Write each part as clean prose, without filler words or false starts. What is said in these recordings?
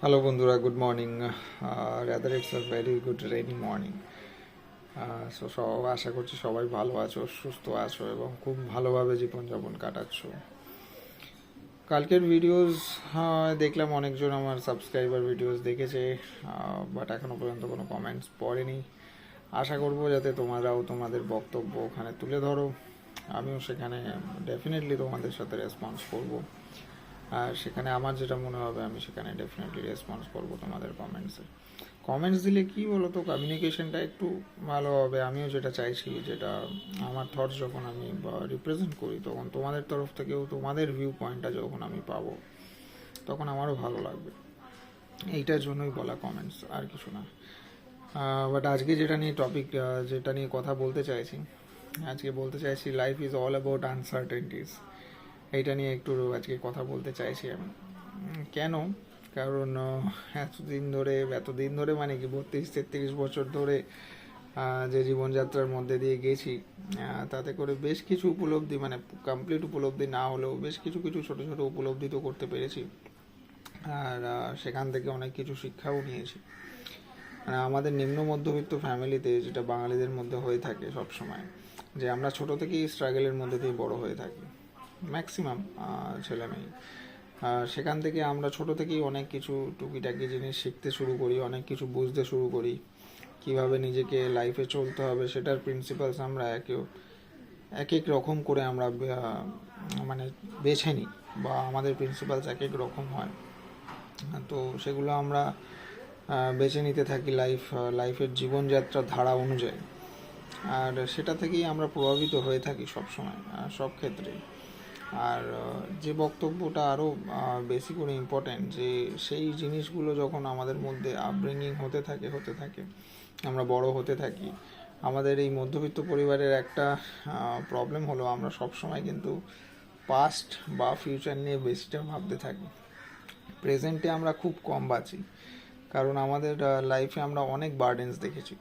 Hello বন্ধুরা, good morning. Rather it's a very good rainy morning. আশা করছি সবাই ভালো আছো, সুস্থ আছো এবং খুব ভালোভাবে জীবনযাপন কাটাচ্ছ। কালকের ভিডিওস দেখলাম অনেকজন আমার সাবস্ক্রাইবার ভিডিওস দেখেছে, বাট এখনও পর্যন্ত কোনো কমেন্টস পড়েনি। আশা করব যাতে তোমরাও তোমাদের বক্তব্য ওখানে তুলে ধরো, আমিও সেখানে ডেফিনেটলি তোমাদের সাথে রেসপন্স করব। আর সেখানে আমার যেটা মনে হবে আমি সেখানে ডেফিনেটলি রেসপন্স করব তোমাদের কমেন্টস দিলে কি বলো তো, কমিউনিকেশনটা একটু ভালো হবে। আমিও যেটা চাইছি, যেটা আমার থটস যখন আমি রিপ্রেজেন্ট করি, তখন তোমাদের তরফ থেকেও তোমাদের ভিউ পয়েন্টটা যখন আমি পাবো, তখন আমারও ভালো লাগবে। এইটার জন্যই বলা কমেন্টস, আর কিছু না। বাট আজকে যেটা নিয়ে কথা বলতে চাইছি, লাইফ ইজ অল অ্যাবাউট আনসার্টেনটিস। এইটা নিয়ে একটু আজকে কথা বলতে চাইছি আমি। কেন? কারণ এতদিন ধরে মানে কি 32-33 বছর ধরে যে জীবনযাত্রার মধ্যে দিয়ে গেছি, তাতে করে বেশ কিছু উপলব্ধি, মানে কমপ্লিট উপলব্ধি না হলেও বেশ কিছু কিছু ছোটো ছোটো উপলব্ধি তো করতে পেরেছি। আর সেখান থেকে অনেক কিছু শিক্ষাও নিয়েছি। মানে আমাদের নিম্ন মধ্যবিত্ত ফ্যামিলিতে, যেটা বাঙালিদের মধ্যে হয়ে থাকে সব সময়, যে আমরা ছোট থেকেই স্ট্রাগলের মধ্যে দিয়ে বড় হয়ে থাকি, ম্যাক্সিমাম ছেলেমেয়ে। সেখান থেকে আমরা ছোট থেকেই অনেক কিছু টুকিটাকি জিনিস শিখতে শুরু করি, অনেক কিছু বুঝতে শুরু করি, কিভাবে নিজেকে লাইফে চলতে হবে সেটার প্রিন্সিপালস আমরা এক এক রকম করে আমরা মানে বেছে নিই, বা আমাদের প্রিন্সিপালস এক এক রকম হয়। তো সেগুলো আমরা বেছে নিতে থাকি লাইফের জীবনযাত্রার ধারা অনুযায়ী। আর সেটা থেকেই আমরা প্রভাবিত হয়ে থাকি সব সময়, সব ক্ষেত্রে। আর যে বক্তব্যটা আরও বেশি করে ইম্পর্ট্যান্ট, যে সেই জিনিসগুলো যখন আমাদের মধ্যে আপব্রিঙ্গিং হতে থাকে, আমরা বড় হতে থাকি। আমাদের এই মধ্যবিত্ত পরিবারের একটা প্রবলেম হলো, আমরা সব সময় কিন্তু পাস্ট বা ফিউচার নিয়ে বেশিটা ভাবতে থাকি। প্রেজেন্টে আমরা খুব কম বাঁচি, কারণ আমাদের লাইফে আমরা অনেক বার্ডেন্স দেখেছি।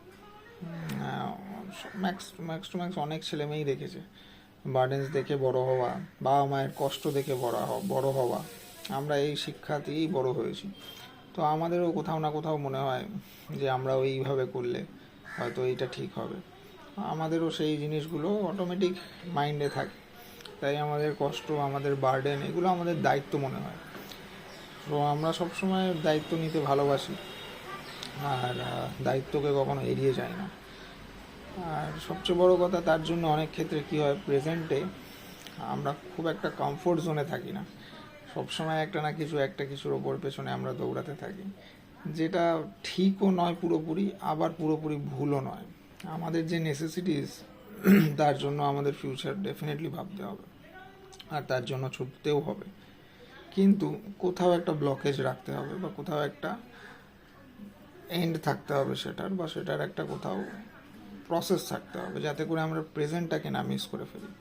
ম্যাক্স টু ম্যাক্স অনেক ছেলেমেয়েই দেখেছে বার্ডেন্স দেখে বড় হওয়া, বাবা মায়ের কষ্ট দেখে বড় হওয়া। আমরা এই শিক্ষাতেই বড় হয়েছি। তো আমাদেরও কোথাও না কোথাও মনে হয় যে আমরাও এইভাবে করলে হয়তো এইটা ঠিক হবে। আমাদেরও সেই জিনিসগুলো অটোমেটিক মাইন্ডে থাকে। তাই আমাদের কষ্ট, আমাদের বার্ডেন, এগুলো আমাদের দায়িত্ব মনে হয়। তো আমরা সবসময় দায়িত্ব নিতে ভালোবাসি, আর দায়িত্বকে কখনো এড়িয়ে যায় না। আর সবচেয়ে বড় কথা, তার জন্য অনেক ক্ষেত্রে কী হয়, প্রেজেন্টে আমরা খুব একটা কমফোর্ট জোনে থাকি না। সবসময় একটা কিছুর ওপর পেছনে আমরা দৌড়াতে থাকি, যেটা ঠিকও নয় পুরোপুরি, আবার পুরোপুরি ভুলও নয়। আমাদের যে নেসেসিটিস, তার জন্য আমাদের ফিউচার ডেফিনেটলি ভাবতে হবে, আর তার জন্য ছুটতেও হবে। কিন্তু কোথাও একটা ব্লকেজ রাখতে হবে, বা কোথাও একটা এন্ড থাকতে হবে সেটার, বা সেটার একটা কোথাও প্রসেস থাকতে হবে, যাতে করে আমরা প্রেজেন্টটাকে না মিস করে ফেলি।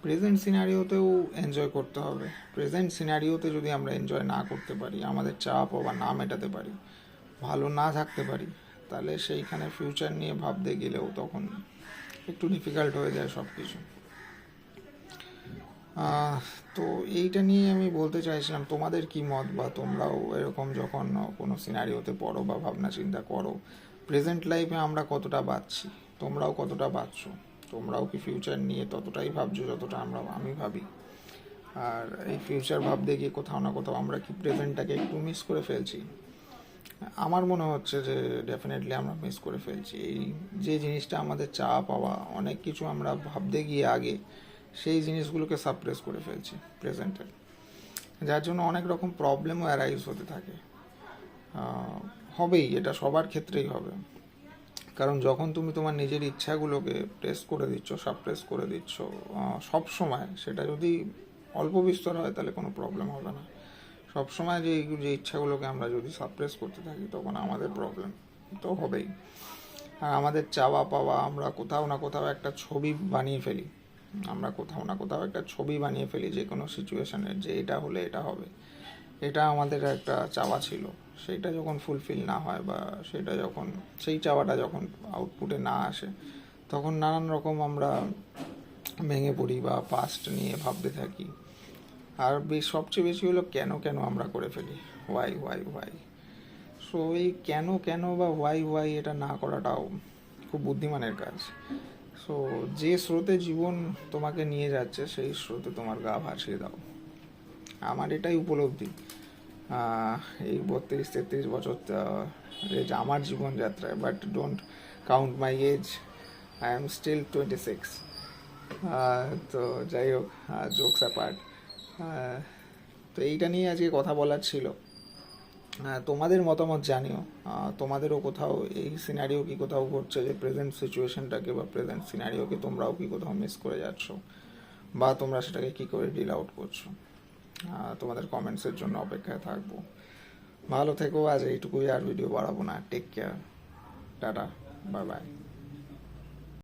প্রেজেন্ট সিনারিওতেও এনজয় করতে হবে। প্রেজেন্ট সিনারিওতে যদি আমরা এনজয় না করতে পারি, আমাদের চাপ বা না মেটাতে পারি, ভালো না থাকতে পারি, তাহলে সেইখানে ফিউচার নিয়ে ভাবতে গেলেও তখন একটু ডিফিকাল্ট হয়ে যায় সব কিছু। তো এইটা নিয়ে আমি বলতে চাইছিলাম, তোমাদের কি মত, বা তোমরাও এরকম যখন কোনো সিনারিওতে পড়ো বা ভাবনা চিন্তা করো, প্রেজেন্ট লাইফে আমরা কতটা বাঁচছি, তোমরাও কতটা বাঁচছো, তোমরাও কি ফিউচার নিয়ে ততটাই ভাবছো যতটা আমি ভাবি? আর এই ফিউচার ভাবতে গিয়ে কোথাও না কোথাও আমরা কি প্রেজেন্টটাকে একটু মিস করে ফেলছি? আমার মনে হচ্ছে যে ডেফিনেটলি আমরা মিস করে ফেলছি। এই যে জিনিসটা আমাদের চাওয়া পাওয়া, অনেক কিছু আমরা ভাবতে গিয়ে আগে সেই জিনিসগুলোকে সাপ্রেস করে ফেলছি প্রেজেন্টে, যার জন্য অনেক রকম প্রবলেমও অ্যারাইজ হতে থাকে। হবেই, এটা সবার ক্ষেত্রেই হবে। কারণ যখন তুমি তোমার নিজের ইচ্ছাগুলোকে সাপ্রেস করে দিচ্ছ সব সময়, সেটা যদি অল্প বিস্তর হয় তাহলে কোনো প্রবলেম হবে না। সব সময় যে ইচ্ছাগুলোকে আমরা যদি সাপ্রেস করতে থাকি, তখন আমাদের প্রবলেম তো হবেই। আর আমাদের চাওয়া পাওয়া, আমরা কোথাও না কোথাও একটা ছবি বানিয়ে ফেলি। যে কোনো সিচুয়েশনের, যে এটা হলে এটা হবে, এটা আমাদের একটা চাওয়া ছিল। সেইটা যখন ফুলফিল না হয়, বা সেই চাওয়াটা যখন আউটপুটে না আসে, তখন নানান রকম আমরা ভেঙে পড়ি বা পাস্ট নিয়ে ভাবতে থাকি। আর সবচেয়ে বেশি হলো কেন আমরা করে ফেলি, ওয়াই। সো এই কেন কেন বা ওয়াই এটা না করাটাও খুব বুদ্ধিমানের কাজ। সো যে স্রোতে জীবন তোমাকে নিয়ে যাচ্ছে সেই স্রোতে তোমার গা ভাসিয়ে দাও। আমার এটাই উপলব্ধি এই 32-33 বছর আমার জীবনযাত্রায়। But don't count my age, I am still 26। তো যাই হোক, জোকস অ্যাপার্ট, তো এইটা নিয়ে আজকে কথা বলার ছিল। তোমাদের মতামত জানিও, তোমাদেরও কোথাও এই সিনারিও কি কোথাও ঘটছে যে প্রেজেন্ট সিচুয়েশনটাকে বা প্রেজেন্ট সিনারিওকে তোমরাও কি কোথাও মিস করে যাচ্ছ, বা তোমরা সেটাকে কি করে ডিল আউট করছো। তোমাদের কমেন্টসের জন্য অপেক্ষায় থাকবো। ভালো থেকো, আজ এইটুকুই, আর ভিডিও বাড়াবো না। Take care, tata, bye by.